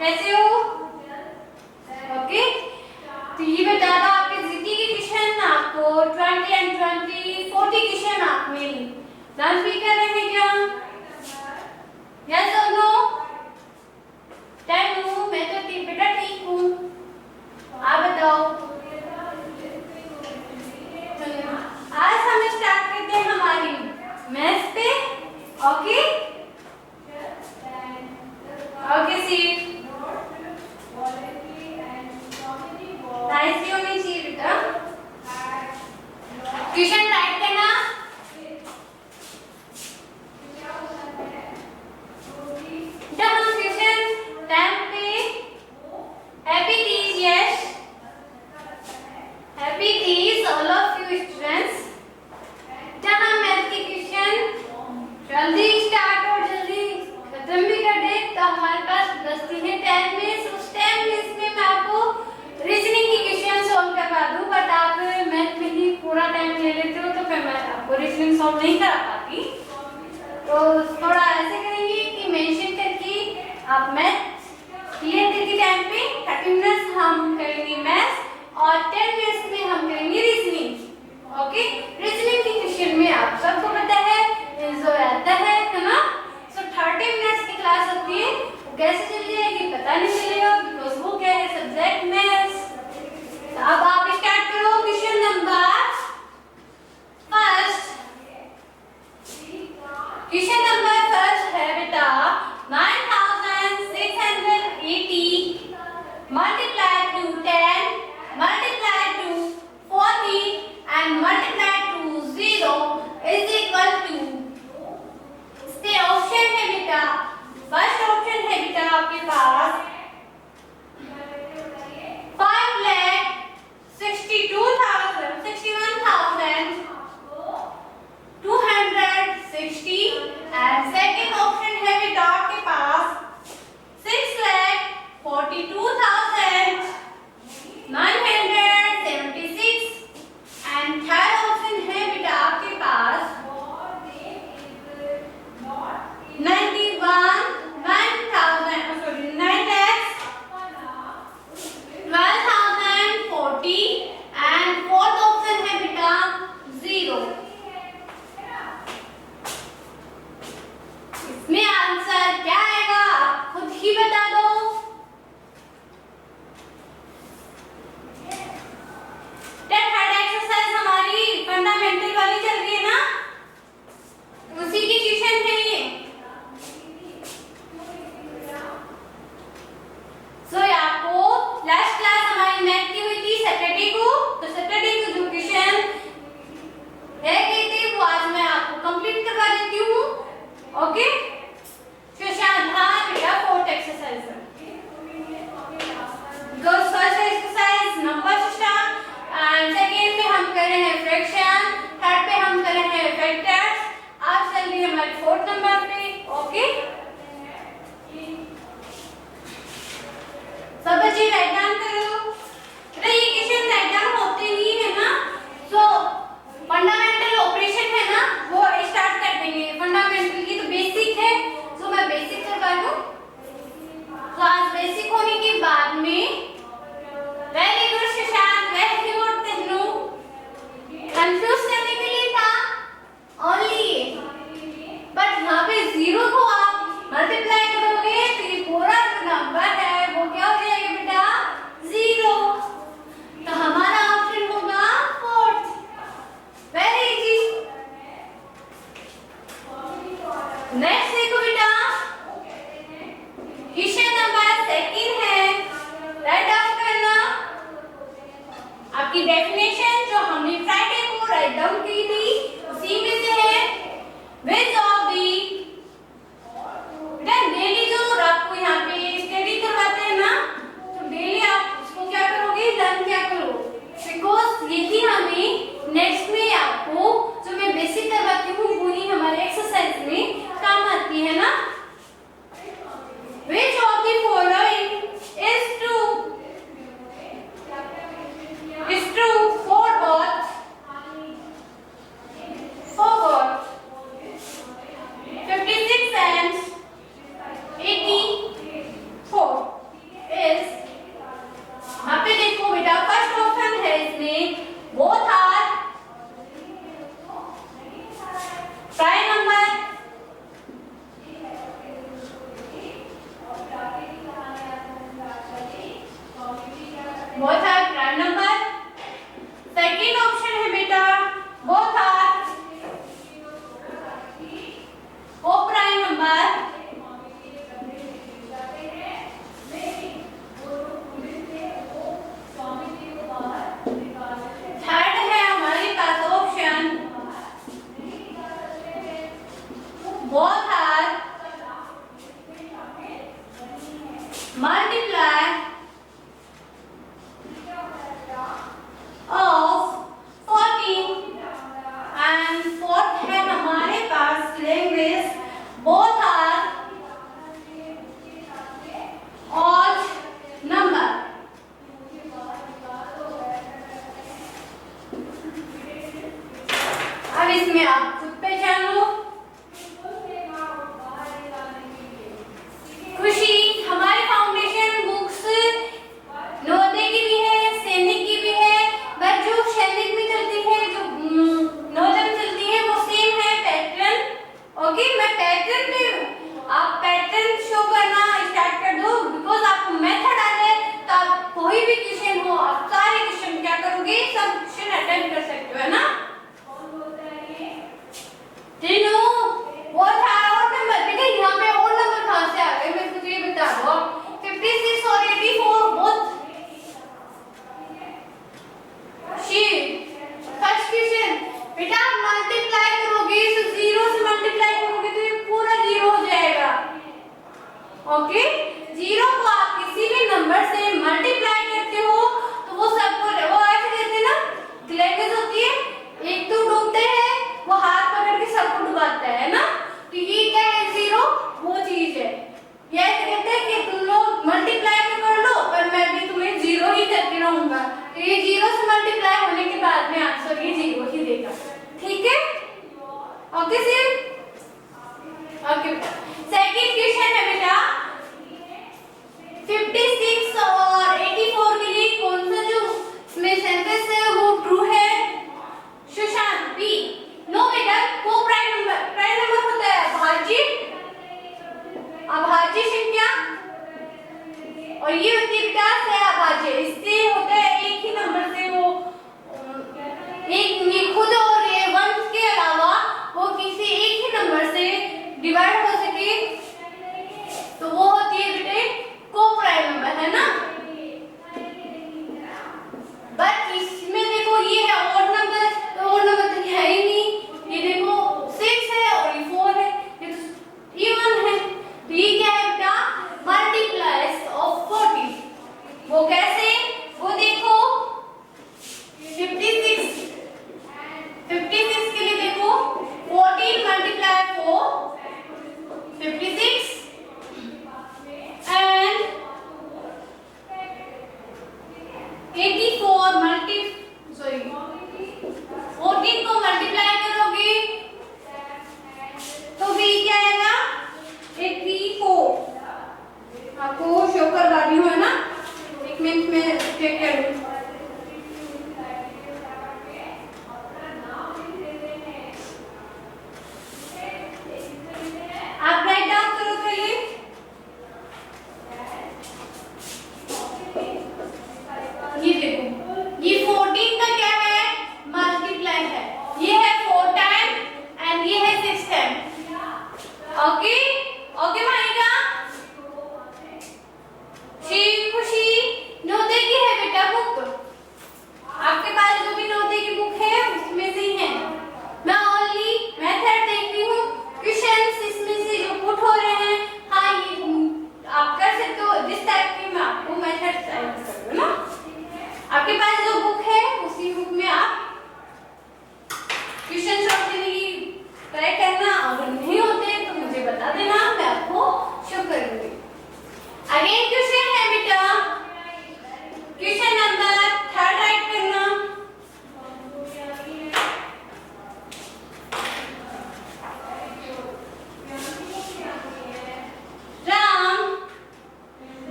कैसे हो? ओके, तो ये बता दो आपके जीके के क्वेश्चन आपको 20 and 20 40 क्वेश्चन आप में डांस भी कर रहे हैं क्या? यस और नो? टेल मी, मैं तो बेटा ठीक हूँ, आप बताओ। आज हम स्टार्ट करते हैं हमारी मैथ्स पे। ओके ओके सी राइट होनी चाहिए बेटा। क्वेश्चन राइट करना। जब हम क्वेश्चन टाइम पे happy Teej, yes happy Teej all of you students. जब हम मैथ के क्वेश्चन जल्दी स्टार्ट और जल्दी खत्म भी कर दे तो हमारे पास बचती है 10 मिनट्स। उस 10 मिनट्स में मैं आपको रीजनिंग की क्वेश्चन सॉल्व करवा दूं, बट आप मैथ में ही पूरा टाइम ले लेते हो तो फिर मैं आपको रीजनिंग सॉल्व नहीं करा पाती। तो थोड़ा ऐसे करेंगे कि मेंशन करके आप मैथ क्लियर करके टाइम पे 30 मिनट्स हम करेंगे मैथ्स और 10 मिनट्स में हम करेंगे रीजनिंग। ओके, रीजनिंग की क्वेश्चन में आप सबको पता है जो आता है ना। सो 30 मिनट्स की क्लास होती है, कैसे चली जाएगी पता नहीं चलेगा बिकॉज वो क्या है सब्जेक्ट मैथ्स। तो अब आप स्टार्ट करो question number first. Question number first है बेटा 9680 multiplied to 10 multiplied to 40 and multiplied to 0 is equal to। इसके ऑप्शन है बेटा, फर्स्ट ऑप्शन है बेटा आपके पास 5,61,260 एंड सेकंड ऑप्शन है बेटा आपके पास 6,42,976 एंड थर्ड ऑप्शन है बेटा आपके पास 9,12,040 एंड फोर्थ ऑप्शन है बेटा 0। इसमें आंसर क्या आएगा आप खुद ही बता दो। थर्ड एक्सरसाइज हमारी फंडामेंटल वाली चल रही है ना, उसी की क्वेश्चन है ये। आपको लास्ट क्लास हमारी मैथ की हुई थी सैटरडे को, तो सैटरडे को जो क्वेश्चन रह गए थे वो आज मैं आपको कंप्लीट करवा देती हूँ। ओके, क्वेश्चन था बेटा fourth exercise. First exercise number system and second में हम कर रहे हैं फ्रैक्शन, थर्ड पे हम कर रहे हैं वेक्टर्स। आज चल रही है हमारी फोर्थ नंबर पे। ओके, सब बच्चे राइट डाउन करो। अरे ये क्वेश्चन राइट डाउन होते ही है ना, सो फंडामेंटल ऑपरेशन है ना वो स्टार्ट कर देंगे। फंडामेंटल की तो बेसिक है, सो मैं बेसिक करवा दूं। तो आज बेसिक होने के बाद में very good Shashank, very good Tannu, confuse करने के लिए था ओनली, बट यहाँ पे 0 को आप मल्टीप्लाई करोगे तो ये पूरा नंबर है वो क्या हो जाएगा बेटा 0। तो हमारा ऑप्शन होगा फोर्थ। Very easy. नेक्स्ट देखो बेटा, क्वेश्चन नंबर सेकंड है, राइट डाउन करना। आपकी डेफिनेशन जो हमने फ्राइडे को राइट डाउन की थी उसी में से है। विच ऑफ दी डेली जो आपको यहाँ पे स्टडी करवाते हैं ना, तो डेली आप इसको क्या करोगे लर्न क्या करो, बिकॉज यही हमें नेक्स्ट में आपको जो मैं बेसिक करवाती हूँ वही हमारे एक्सरसाइज में काम आती है ना। Which of the following is true? Is true for both. For both. Okay, zero को आप किसी भी नंबर से मल्टीप्लाई करते हो तो वो सबको वो ऐसे कहते हैं ना, लैंग्वेज होती है, एक तो डूबते हैं वो हाथ पकड़ के सबको डुबाता है ना, तो ये क्या है जीरो, वो चीज है। ये ऐसे कहते हैं कि तुम लोग मल्टीप्लाई तो कर लो पर मैं भी तुम्हें जीरो ही करके रहूंगा, तो ये जीरो से मल्टीप्लाई होने के बाद में आंसर ये जीरो ही देगा। ठीक है, okay sir, okay. Second question है बेटा 56 और 84 के लिए कौन सा जो इसमें सेंटेंस है वो ट्रू है? सुशांत बी। नो बेटा, को प्राइम नंबर होता है अभाज्य, अभाज्य संख्या, और ये होती है बेटा सहअभाज्य, इससे होता है एक ही नंबर से वो एक ये खुद और ये वंश के अलावा वो किसी एक ही नंबर से डिवाइड हो सके, तो वो होती है बेटे को प्राइम नंबर, है ना। बट इसमें देखो ये है ऑड नंबर, तो ऑड नंबर तो है ही नहीं, ये देखो 6 है और ये 4 है, ये तो इवन है, तो ये क्या है बेटा मल्टीप्लाइज ऑफ 40। वो कैसे, वो देखो 56 के लिए देखो 14 मल्टीप्लाई 4 56 and 84 14 को मल्टीप्लाई करोगे तो भी क्या आएगा 84। आपको शो करवा रही हूँ, है ना, एक मिनट में चेक करूँ। आप राइट डाउन करो पहले। ये देखो ये 14 का क्या है मल्टीप्लाई है, ये है 4 टाइम एंड ये है 6 टाइम। ओके ओके मानेगा खुशी नोते की है बेटा बुक, आपके पास जो भी नोते की बुक है उसमें से ही है। मैं ओनली मेथड देखती हूँ, क्वेश्चंस इसमें से जो पुट हो रहे हैं, हाँ ये आप कर सकते हो, जिस टाइप की मैं आपको मेथड टाइप कर दूँ ना। आपके पास जो बुक है उसी बुक में आप क्वेश्चन सॉल्व करने की ट्राई करना, अगर नहीं होते तो मुझे बता देना, मैं आपको शो कर दूंगी। अगेन क्वेश्चन है बेटा, क्वेश्चन नंबर 3 राइट करना। Ram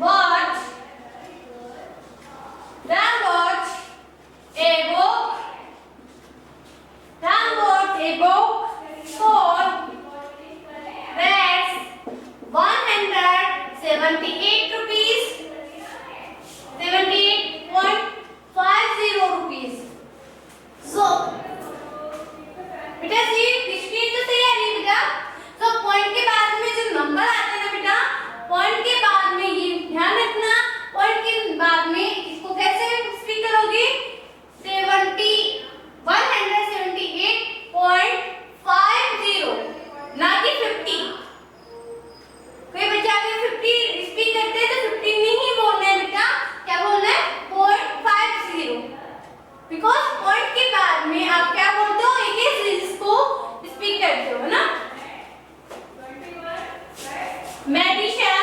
bought a book for that's 178 rupees, 78.50 rupees. So बेटा जी स्क्रीन तो सही आ रही है बेटा, तो पॉइंट के बाद में जो नंबर आते हैं ना बेटा, पॉइंट के बाद में ये ध्यान रखना, पॉइंट के बाद में इसको कैसे स्पीक करोगे 178.50 ना कि 50। कोई बच्चा अगर 50 स्पीक करते हैं तो 50 नहीं बोलना है बेटा, क्या बोलना है 0.50, बिकॉज पॉइंट के बाद में आप क्या बोलते हो एक ही चीज को स्पीक करते हो ना। Medicine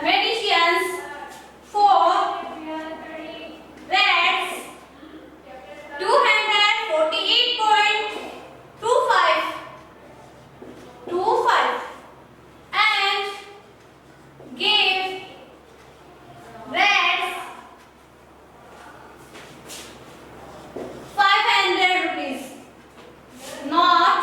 medicines for rats 248.25 and gave rats 500 rupees, not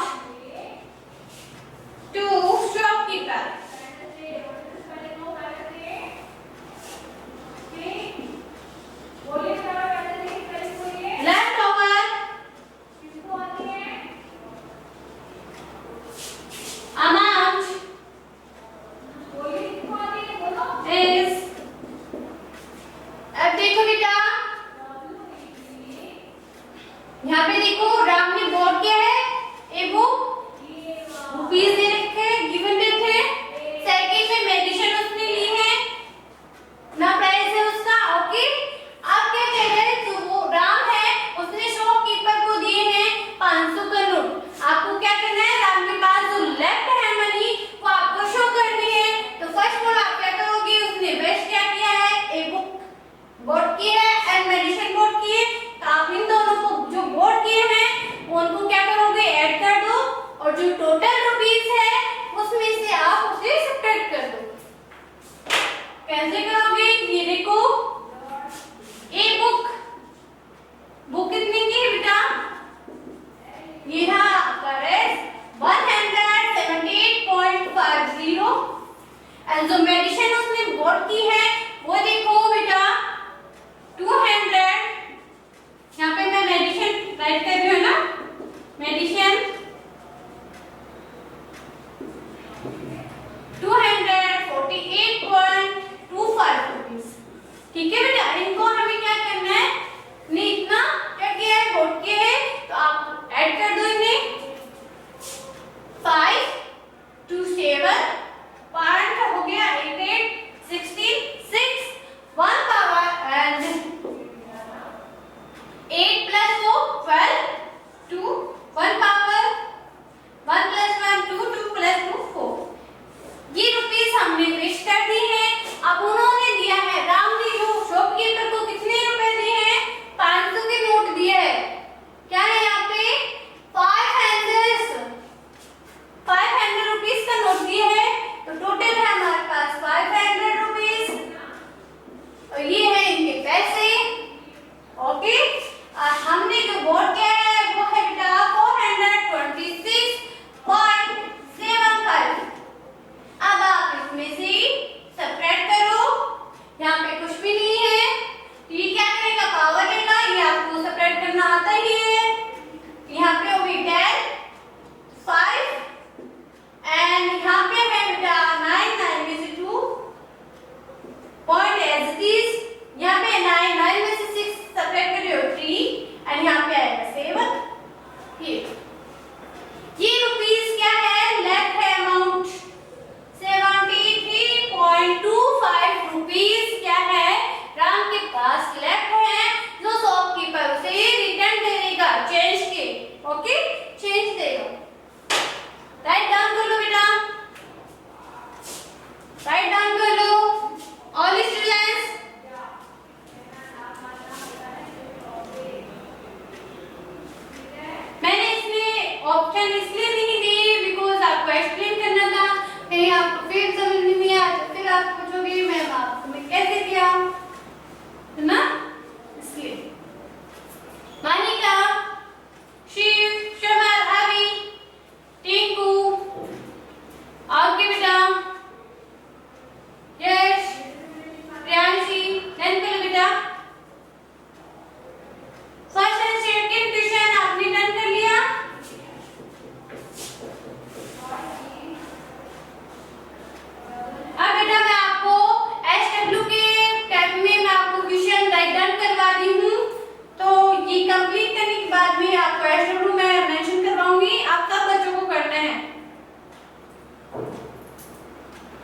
and जो मेडिसिन उसने बोर्ड की है वो देखो बेटा 200। यहाँ पे मैं मेडिसिन राइट कर रही हूँ ना, मेडिसिन 248.25 रुपीज। ठीक है बेटा, इनको हमें क्या करना है, नहीं इतना क्या किया है बोर्ड के है तो आप ऐड कर दो इन्हें 5 2 7 पॉइंट हो गया 8 8 16 6 1 power and 8 plus 4 12 2 1 power 1 plus 1 2 2 plus 2 4। ये रुपीस हमने वेस्ट कर दी है। अब उन्होंने दिया है राम जी जो शॉपकीपर को कितने रुपए दिए हैं, 500 के नोट दिए हैं। क्या है यहाँ पे 500 रुपीस का नोट दिया है, तो टोटल है हमारे पास 500 रुपीस और ये है इनके पैसे। ओके, हमने जो बोर्ड किया है वो है बेटा 426.75। अब आप इसमें से सब्ट्रैक्ट करो, यहाँ पे कुछ भी नहीं है, ये क्या करेगा पावर देगा, ये आपको सब्ट्रैक्ट करना आता ही है। यहाँ पे होगी 10 5 एंड यहाँ पे है बेटा 9 9 में से 2 पॉइंट एज इट इज, यहाँ पे 9 9 में से 6 सब्ट्रैक्ट कर रहे हो 3 एंड यहाँ पे आएगा 7। ये रुपीस क्या है, लेफ्ट है अमाउंट 73.25 रुपीस क्या है राम के पास लेफ्ट है, जो शॉपकीपर उसे रिटर्न करेगा चेंज के। ओके, चेंज देगा। राइट डाउन कर लो बेटा, राइट डाउन कर लो ऑल स्टूडेंट्स। मैंने इसमें ऑप्शन इसलिए नहीं दी बिकॉज आपको एक्सप्लेन करना था, कहीं आपको फिर समझ नहीं आया तो फिर आप पूछोगे मैम आपने कैसे किया, है ना, इसलिए। मानिका, शिव, शमर, अभी, टिंकू, आगे बेटा, यश, प्रियांशी, नंदन बेटा। फर्स्ट एंड सेकंड क्वेश्चन आपने डन कर लिया। अब बेटा मैं आपको SW के टैब में मैं आपको क्वेश्चन राइट डाउन करवा दी हूँ, तो ये कंप्लीट करने के बाद में आपको SW में मेंशन करवाऊंगी, आप सब बच्चों को करना है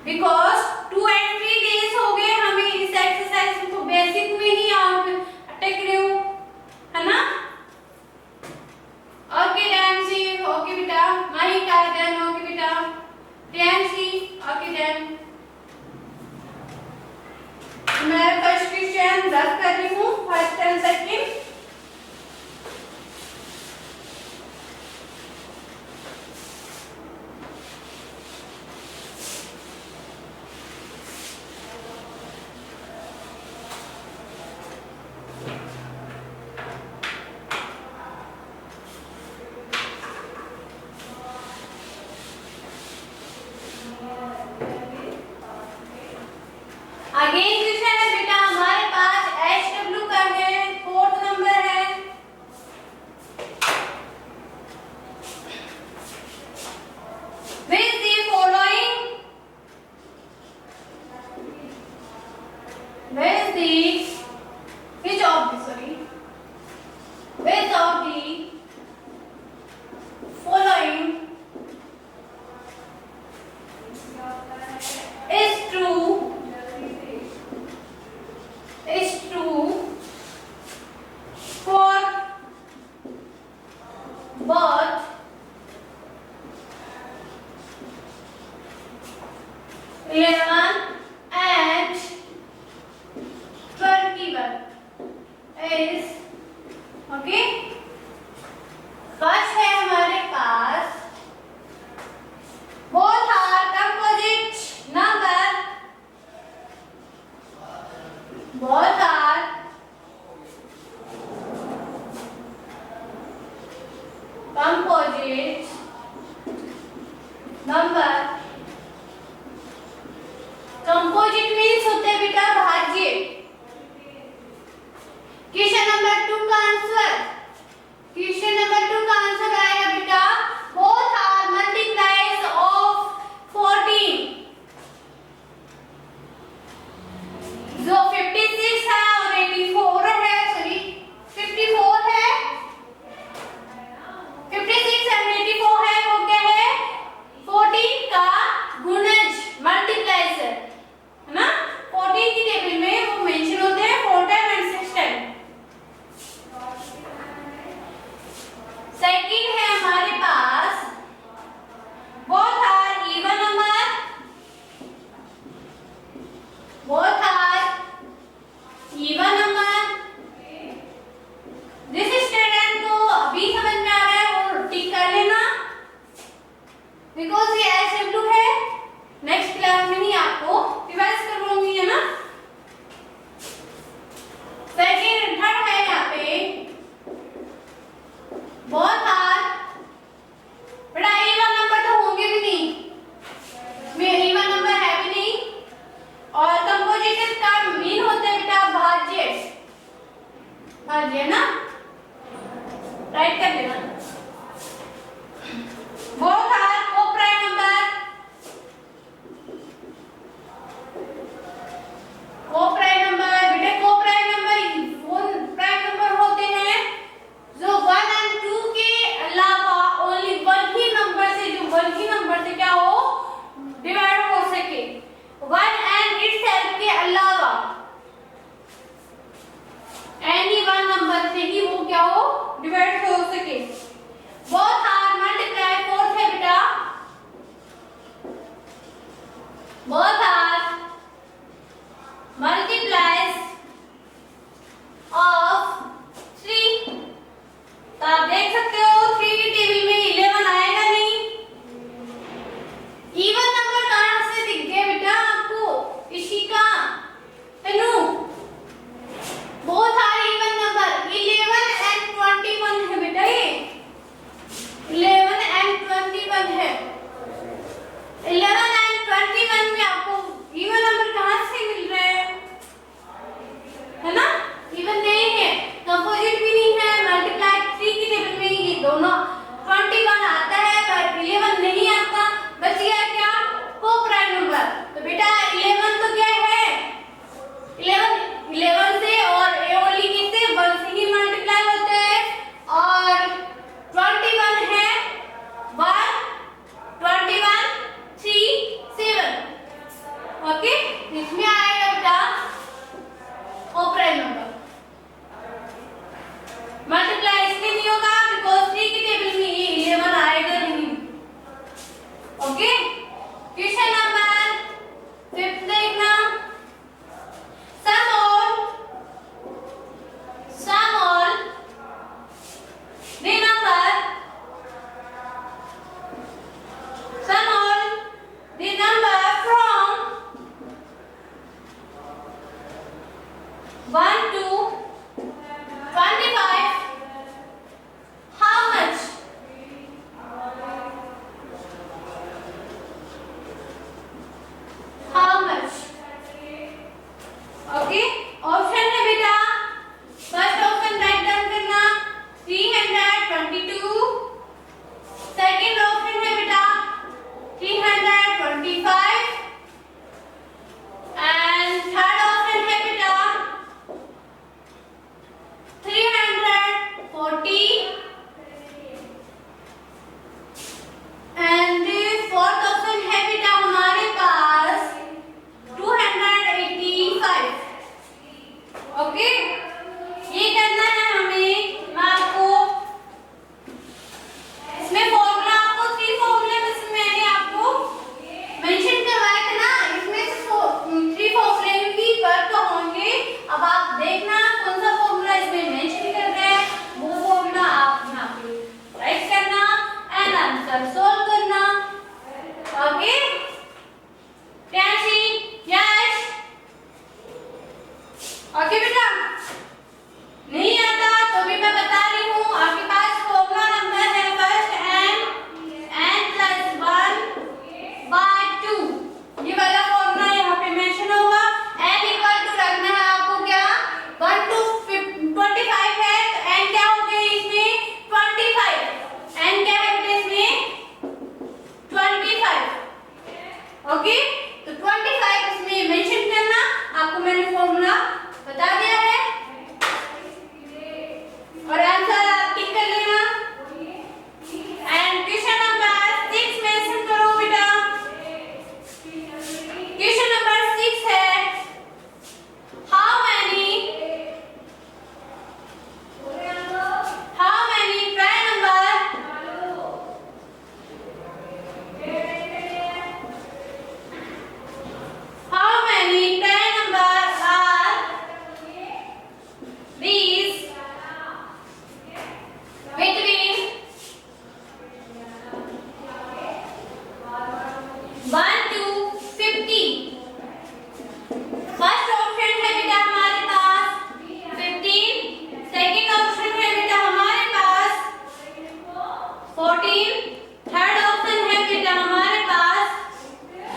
बिकॉज 2 and 3 डेज हो गए हमें इस एक्सरसाइज को बेसिक में ही आप अटैक रहे हो, है ना। ओके डैंसी, ओके बेटा, माहिका डन, ओके बेटा, डैंसी, ओके डन। मैं फर्स्ट क्वेश्चन रख कर रही हूँ, first and second. Again question है बेटा हमारे पास SW का है, 4th नंबर है। Which the following, which of the following is true for both 11 and 21 is okay। First है हमारे पास both are composite number, both are composite number bar solve करना। Okay Priyanshi, यश, okay बेटा। नहीं आता तो भी मैं बता रही हूँ, आपके पास फॉर्मूला नंबर है फर्स्ट n + 1/2, ये वाला फॉर्मूला यहाँ पे मेंशन होगा। n इक्वल टू रखना है आपको क्या 1 to 25 है, तो n क्या हो गया इसमें 25, n क्या है बेटा इसमें 25, ओके। तो 25 इसमें मेंशन करना, आपको मैंने फॉर्मूला बता दिया है और आंसर आप टिक कर लेना। एंड क्वेश्चन नंबर 6 मेंशन करो बेटा। क्वेश्चन नंबर 6 है how many prime number are these between 1 to 50। First option है बेटा हमारे पास 15, सेकंड ऑप्शन है बेटा हमारे पास 14, थर्ड ऑप्शन है बेटा हमारे पास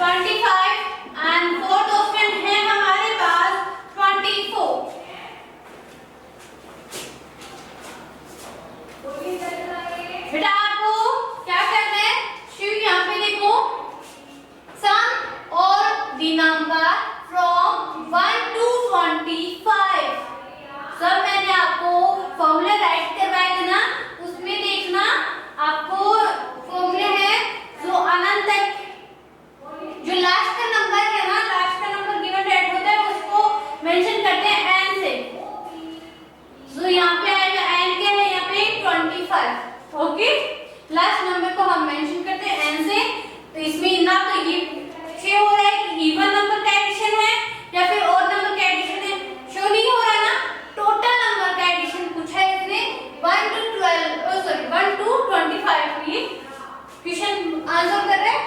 25 एंड फोर्थ ऑप्शन है हमारे पास 24। बेटा आपको क्या करना है, शिव यहाँ पे देखो सम और the number from 1 to 25। Sir मैंने आपको फॉर्मूला राइट करवाए थे ना, उसमें देखना आपको फॉर्मूले हैं जो अनंत तक, जो लास्ट का नंबर है ना, लास्ट का नंबर गिवन रेट होता है उसको मेंशन करते हैं n से। जो यहाँ पे आएगा n क्या है यहाँ पे 25, ओके। लास्ट नंबर को हम मेंशन करते हैं n से। तो इसमें ना तो ये शो हो रहा है कि इवन नंबर का एडिशन है या फिर और नंबर का एडिशन है, शो नहीं हो रहा ना, टोटल नंबर का एडिशन पूछा है इसने 1 to 25। ये क्वेश्चन आंसर कर रहे हैं,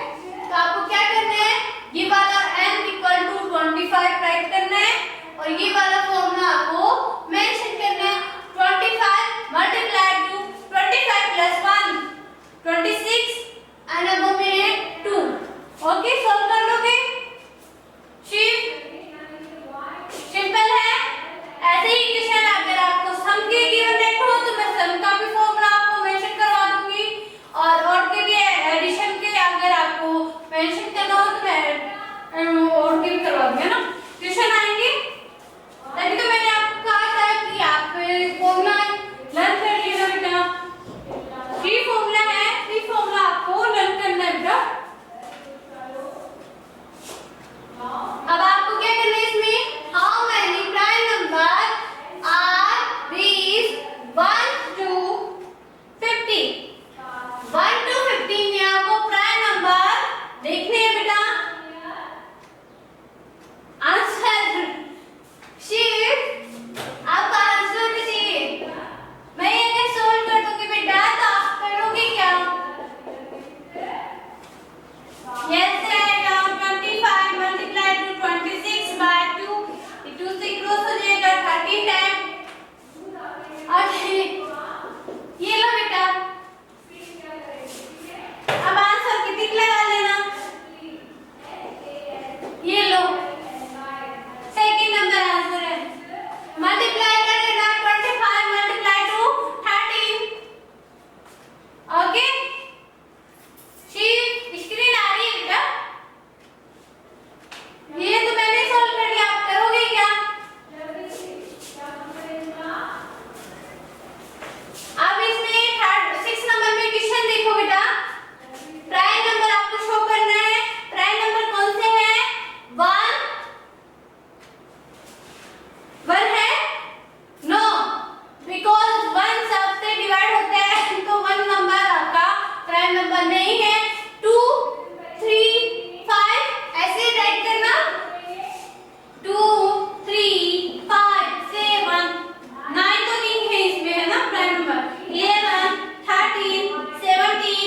तो आपको क्या करना है, ये वाला n इक्वल टू 25 राइट करना है और ये वाला फॉर्मूला आपको मेंशन करना है 25 मल्टीप्लाइड टू 25 प्लस 1 26 एंड अब में 2। ओके सॉल्व कर लोगे शिव, सिंपल है। ऐसे ही क्वेश्चन अगर आपको सम के गिवन रेट हो तो मैं सम का भी फॉर्मूला आपको मेंशन करवा दूंगी और के भी एडिशन के अगर आपको मेंशन करना हो तो मैं और के भी करवा दूंगी ना, क्वेश्चन आएंगे। तभी तो मैंने आपको कहा था कि आप फॉर्मूला लर्न कर लीजिएगा बेटा, फ्री फॉर्मूला है, फ्री फॉर्मूला आपको लर्न करना है बेटा। अब आपको क्या करना है इसमें, how many prime number are these 1 to 50। 1 to 50 में आपको प्राइम नंबर देखने हैं बेटा। आंसर शिव आपका आंसर दीजिए, मैं अगर सोल्व कर दूंगी बेटा तो आप करोगे क्या? यस रहेगा 25 मल्टीप्लाई टू 26 बाय 2, ये 2 से क्रॉस हो जाएगा 30 टाइम। और ये लो बेटा, अब आंसर की टिक लगा लेना, ये लो सेकंड नंबर आंसर है। मल्टीप्लाई कर लेना 25 multiply two 13। Okay Shiv screen आ रही है बेटा, ये तो मैंने सॉल्व कर दिया, आप करोगे क्या? अब इसमें 6 नंबर में क्वेश्चन देखो बेटा, प्राइम नंबर आपको शो करना है। प्राइम नंबर कौन से हैं? 1 है? नो, बिकॉज 1 सबसे डिवाइड होता है तो 1 नंबर आपका प्राइम नंबर नहीं है। 2 3 5 ऐसे राइट करना, 2 3 5 7 9 तो नहीं है इसमें है ना prime number, 11 13 17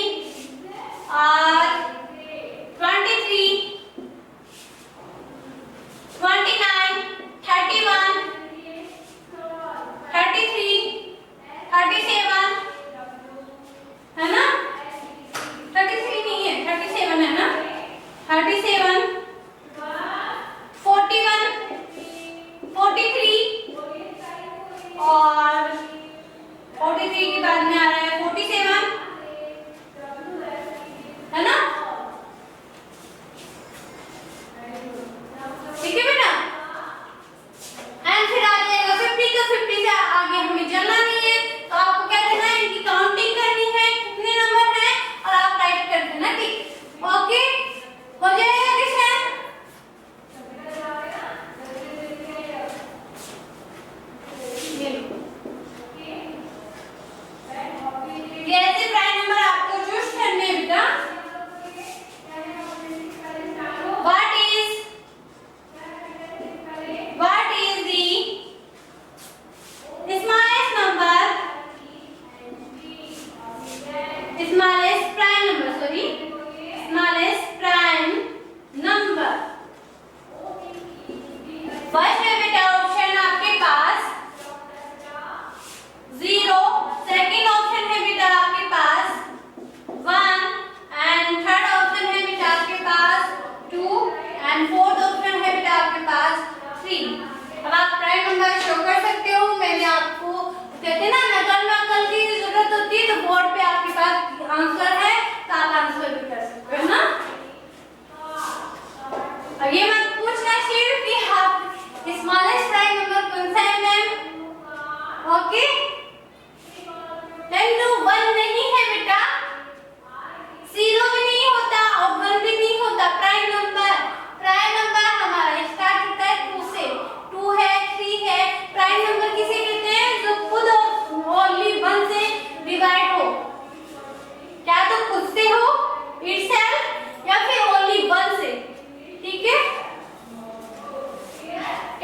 and fourth option है बेटा आपके पास 3। अब आप प्राइम नंबर शो कर सकते हो। मैंने आपको कहते हैं ना नकल की जरूरत होती है, तो बोर्ड पे आपके पास आंसर है तो आप आंसर भी कर सकते हो ना। अब ये मत पूछना सिर्फ कि आप स्मॉलेस्ट प्राइम नंबर कौन सा है मैम, ओके। 10 to 1 नहीं है बेटा, 0 भी नहीं होता और 1 भी नहीं होता। प्राइम नंबर हमारा स्टार्ट होता है 2 से। 2 है, 3 है। प्राइम नंबर किसे कहते हैं? जो खुद ओनली 1 से डिवाइड हो, क्या तो खुद से हो इटसेल्फ या फिर ओनली 1 से, ठीक है।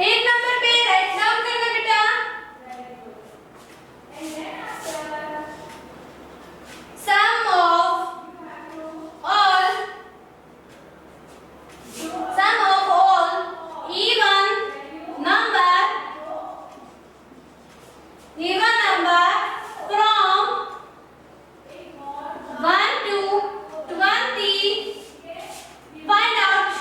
एक नंबर पे राइट डाउन करना बेटा। Sum of all even number from 1 to 20, find out,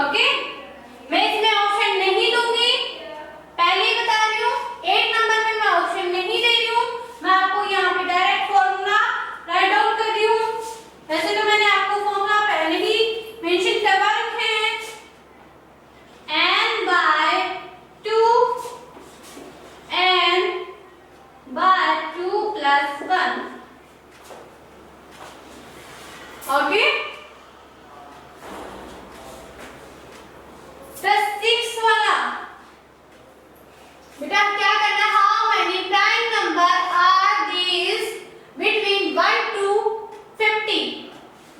okay. मैं इसमें ऑप्शन नहीं दूंगी, पहले ही बता रही हूँ। 8 नंबर में मैं ऑप्शन नहीं दे रही हूँ, मैं आपको यहाँ पे डायरेक्ट फॉर्मूला राइट डाउन कर रही हूँ। वैसे तो मैंने आपको फॉर्मूला पहले ही मेंशन करवा रखे हैं। n by 2 plus 1, okay. तो 6 वाला बेटा क्या करना है? How many prime number are these between 1 to 50?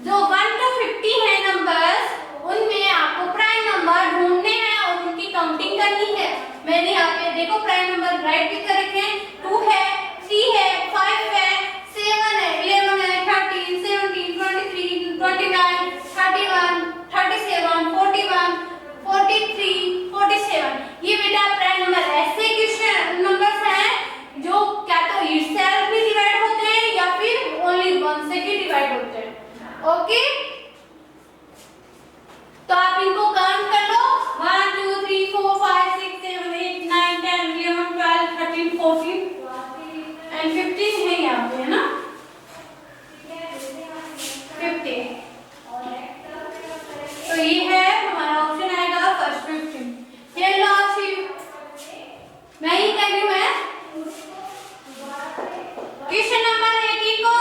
जो 1 to 50 है नंबर्स, उनमें आपको प्राइम नंबर ढूंढने हैं और उनकी काउंटिंग करनी है। मैंने यहाँ पे देखो प्राइम नंबर राइट भी कर रखे हैं। 2 है, 3 है, 5 है, 7 है, 11 है, 13, 17, 23, 29, 31, 37, 41, 43, 47। ये बेटा प्राइम नंबर ऐसे क्वेश्चन नंबर्स हैं जो क्या तो इटसेल्फ भी डिवाइड होते हैं या फिर ओनली 1 से भी डिवाइड होते हैं, ओके। तो आप इनको काउंट कर लो। 1 2 3 4 5 6 7 8 9 10 11 12 13 14 एंड 15 है यहाँ पे, है ना, 15। तो ये है हमारा ऑप्शन आएगा फर्स्ट 15। ये लो मैं ही कर रही हूँ। क्वेश्चन नंबर 18 को